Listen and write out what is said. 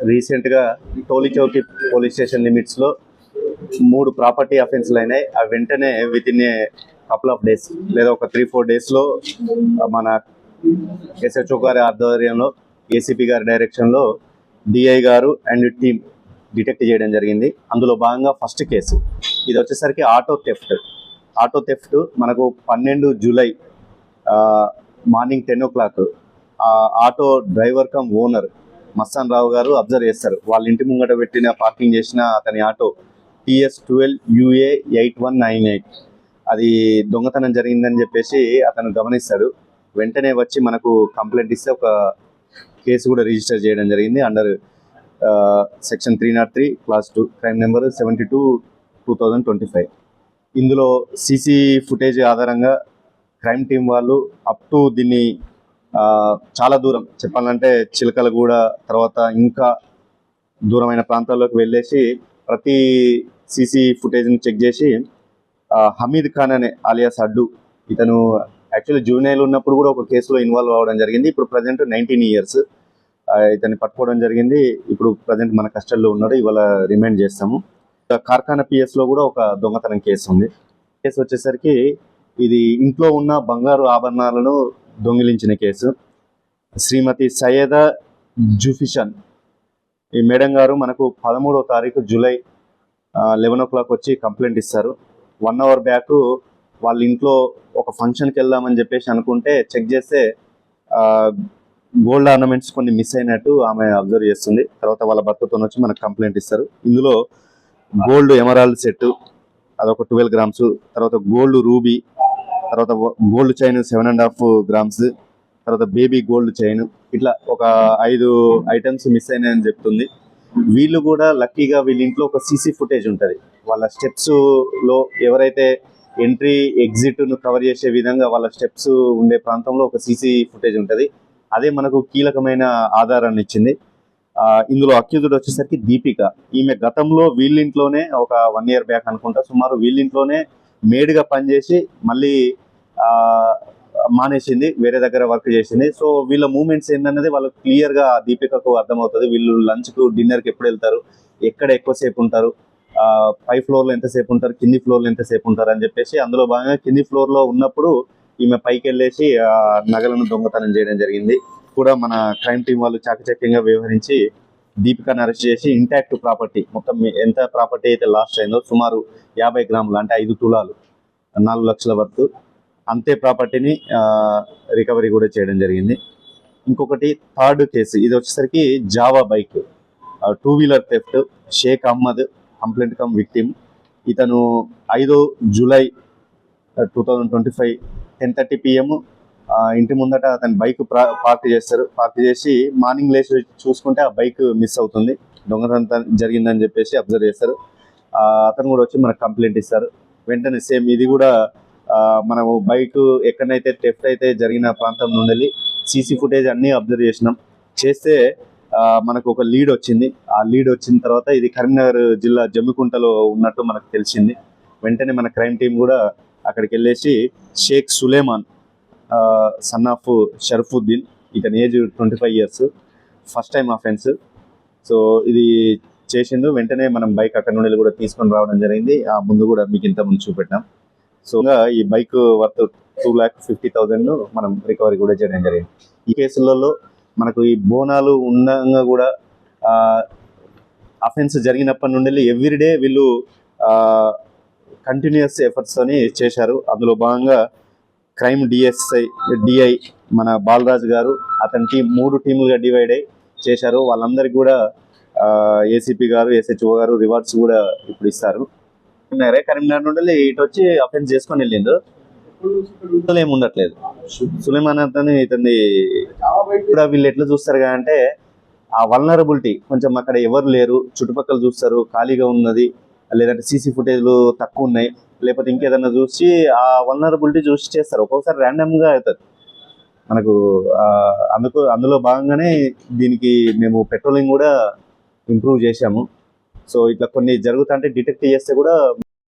రీసెంట్గా టోలీ Chowki police station లిమిట్స్లో 3 property అఫెన్స్లు అయినాయి. అవి వెంటనే with in a couple of days లేదా ఒక 3-4 డేస్లో మన ఎస్హెచ్ఓ గారి ఆధ్వర్యంలో ఏసీపీ గారి డైరెక్షన్లో డిఐ గారు అండ్ టీమ్ డిటెక్ట్ చేయడం జరిగింది. అందులో భాగంగా ఫస్ట్ కేసు ఇది వచ్చేసరికి ఆటో థెఫ్ట్ మనకు 12 July morning 10 o'clock auto driver cum owner Mastan Rao గారు అబ్జర్వ్ చేస్తారు. వాళ్ళ ఇంటి ముంగట పెట్టిన పార్కింగ్ చేసిన అతని ఆటో TS12UA8198 అది దొంగతనం జరిగిందని చెప్పేసి అతను గమనిస్తాడు. వెంటనే వచ్చి మనకు కంప్లైంట్ ఇస్తే ఒక కేసు కూడా రిజిస్టర్ చేయడం జరిగింది under section 303 class 2 crime number 72/2025. ఇందులో సీసీ ఫుటేజ్ ఆధారంగా క్రైమ్ టీం వాళ్ళు అప్ టు దీన్ని చాలా దూరం చెప్పాలంటే చిలకలగూడ తర్వాత ఇంకా దూరమైన ప్రాంతాల్లోకి వెళ్ళేసి ప్రతి సీసీ ఫుటేజ్ని చెక్ చేసి హమీద్ ఖాన్ అనే అలియాస్ అడ్డు ఇతను యాక్చువల్లీ జూనియర్ ఉన్నప్పుడు కూడా ఒక కేసులో ఇన్వాల్వ్ అవ్వడం జరిగింది. ఇప్పుడు ప్రజెంట్ 19 years ఇతన్ని పట్టుకోవడం జరిగింది. ఇప్పుడు ప్రజెంట్ మన కస్టడీలో ఉన్నాడు. ఇవాళ రిమైండ్ చేస్తాము. కార్ఖానా పిఎస్లో కూడా ఒక దొంగతనం కేసు ఉంది. కేసు వచ్చేసరికి ఇది ఇంట్లో ఉన్న బంగారు ఆభరణాలను దొంగిలించిన కేసు. శ్రీమతి సయ్యద జుఫిషన్ ఈ మేడం గారు మనకు 13వ తారీఖు జూలై 11 o'clock వచ్చి కంప్లైంట్ ఇస్తారు. 1 hour బ్యాక్ వాళ్ళ ఇంట్లో ఒక ఫంక్షన్కి వెళ్దామని చెప్పేసి అనుకుంటే చెక్ చేస్తే గోల్డ్ ఆర్నమెంట్స్ కొన్ని మిస్ అయినట్టు ఆమె అబ్జర్వ్ చేస్తుంది. తర్వాత వాళ్ళ భర్తతో వచ్చి మనకు కంప్లైంట్ ఇస్తారు. ఇందులో గోల్డ్ ఎమరాల్డ్ సెట్ అదొక 12 grams, తర్వాత గోల్డ్ రూబీ, తర్వాత గోల్డ్ చైన్ 7.5 grams, తర్వాత బేబీ గోల్డ్ చైన్, ఇట్లా ఒక 5 items మిస్ అయినాయని చెప్తుంది. వీళ్ళు కూడా లక్కీగా వీళ్ళ ఇంట్లో ఒక సీసీ ఫుటేజ్ ఉంటుంది. వాళ్ళ స్టెప్స్లో ఎవరైతే ఎంట్రీ ఎగ్జిట్ను కవర్ చేసే విధంగా వాళ్ళ స్టెప్స్ ఉండే ప్రాంతంలో ఒక సీసీ ఫుటేజ్ ఉంటుంది. అదే మనకు కీలకమైన ఆధారాన్ని ఇచ్చింది. ఇందులో అక్యూజ్డ్ వచ్చేసరికి దీపిక. ఈమె గతంలో వీళ్ళింట్లోనే ఒక 1 year బ్యాక్ అనుకుంటా సుమారు వీళ్ళింట్లోనే మేడ్గా పనిచేసి మళ్ళీ మానేసింది, వేరే దగ్గర వర్క్ చేసింది. సో వీళ్ళ మూమెంట్స్ ఏంటన్నది వాళ్ళకి క్లియర్గా దీపికకు అర్థమవుతుంది. వీళ్ళు లంచ్కు డిన్నర్కి ఎప్పుడు వెళ్తారు, ఎక్కడ ఎక్కువసేపు ఉంటారు, పై ఫ్లోర్లో ఎంతసేపు ఉంటారు, కింది ఫ్లోర్లో ఎంతసేపు ఉంటారు అని చెప్పేసి అందులో భాగంగా కింది ఫ్లోర్లో ఉన్నప్పుడు ఈమె పైకి వెళ్ళేసి నగలను దొంగతనం చేయడం జరిగింది. కూడా మన క్రైమ్ టీం వాళ్ళు చాకచక్యంగా వ్యవహరించి దీపికను అరెస్ట్ చేసి ఇంటాక్ట్ ప్రాపర్టీ మొత్తం ఎంత ప్రాపర్టీ అయితే లాస్ట్ అయిందో సుమారు 50 grams అంటే 5 తులాలు 4 లక్షల వర్త్ అంతే ప్రాపర్టీని రికవరీ కూడా చేయడం జరిగింది. ఇంకొకటి థర్డ్ కేసు ఇది వచ్చేసరికి Jawa bike 2-wheeler theft. Sheikh Ahmed complaint cum victim. ఇతను 5 జూలై 2025 10:30 PM ఇంటి ముందట అతని బైక్ పార్క్ చేస్తారు. పార్క్ చేసి మార్నింగ్ లేచి చూసుకుంటే ఆ బైక్ మిస్ అవుతుంది. దొంగతనం జరిగిందని చెప్పేసి అబ్జర్వ్ చేస్తారు. అతను కూడా వచ్చి మనకు కంప్లైంట్ ఇస్తారు. వెంటనే సేమ్ ఇది కూడా మనము బైక్ ఎక్కడైతే థెఫ్ట్ అయితే జరిగిన ప్రాంతం నుండి సీసీ ఫుటేజ్ అన్నీ అబ్జర్వ్ చేస్తే మనకు ఒక లీడ్ వచ్చింది. ఆ లీడ్ వచ్చిన తర్వాత ఇది కరీంనగర్ జిల్లా జమ్మికుంటలో ఉన్నట్టు మనకు తెలిసింది. వెంటనే మన క్రైమ్ టీం కూడా అక్కడికి వెళ్ళేసి షేక్ సులేమాన్ సన్ ఆఫ్ షరఫుద్దీన్, ఇతని age 25 years, first time offence. So ఇది చేసిండు. వెంటనే మనం బైక్ అక్కడ నుండి కూడా తీసుకొని రావడం జరిగింది. ఆ ముందు కూడా మీకు ఇంత ముందు చూపెట్టాం. సో ఈ బైక్ వర్త్ 2,50,000 మనం రికవరీ కూడా చేయడం జరిగింది. ఈ కేసులలో మనకు ఈ బోనాలు ఉండగా కూడా అఫెన్స్ జరిగినప్పటి నుండి ఎవ్రీడే వీళ్ళు కంటిన్యూస్ ఎఫర్ట్స్ అని చేశారు. అందులో భాగంగా క్రైమ్ డిఐ మన బాలరాజు గారు అతని టీం 3 టీములుగా డివైడ్ అయ్యి చేశారు. వాళ్ళందరికీ కూడా ఏసీపీ గారు ఎస్హెచ్ఓ గారు రివార్డ్స్ కూడా ఇప్పుడు ఇస్తారు. కరీంనగర్ నుండి ఇటు వచ్చి అఫెన్స్ చేసుకొని వెళ్ళిండు. ఏమి ఉండట్లేదు. సులేమాన్ అతని ఇతని కూడా వీళ్ళు ఎట్లా చూస్తారు అంటే ఆ వల్నరబిలిటీ కొంచెం అక్కడ ఎవరు లేరు, చుట్టుపక్కల చూస్తారు ఖాళీగా ఉన్నది, లేదంటే సీసీ ఫుటేజ్లు తక్కువ ఉన్నాయి, లేకపోతే ఇంకేదన్నా చూసి ఆ వల్నరబిలిటీ చూసి చేస్తారు. ఒక్కొక్కసారి ర్యాండమ్గా అవుతుంది మనకు. అందులో భాగంగానే దీనికి మేము పెట్రోలింగ్ కూడా ఇంప్రూవ్ చేశాము. సో ఇట్లా కొన్ని జరుగుతుంటే డిటెక్ట్ చేస్తే కూడా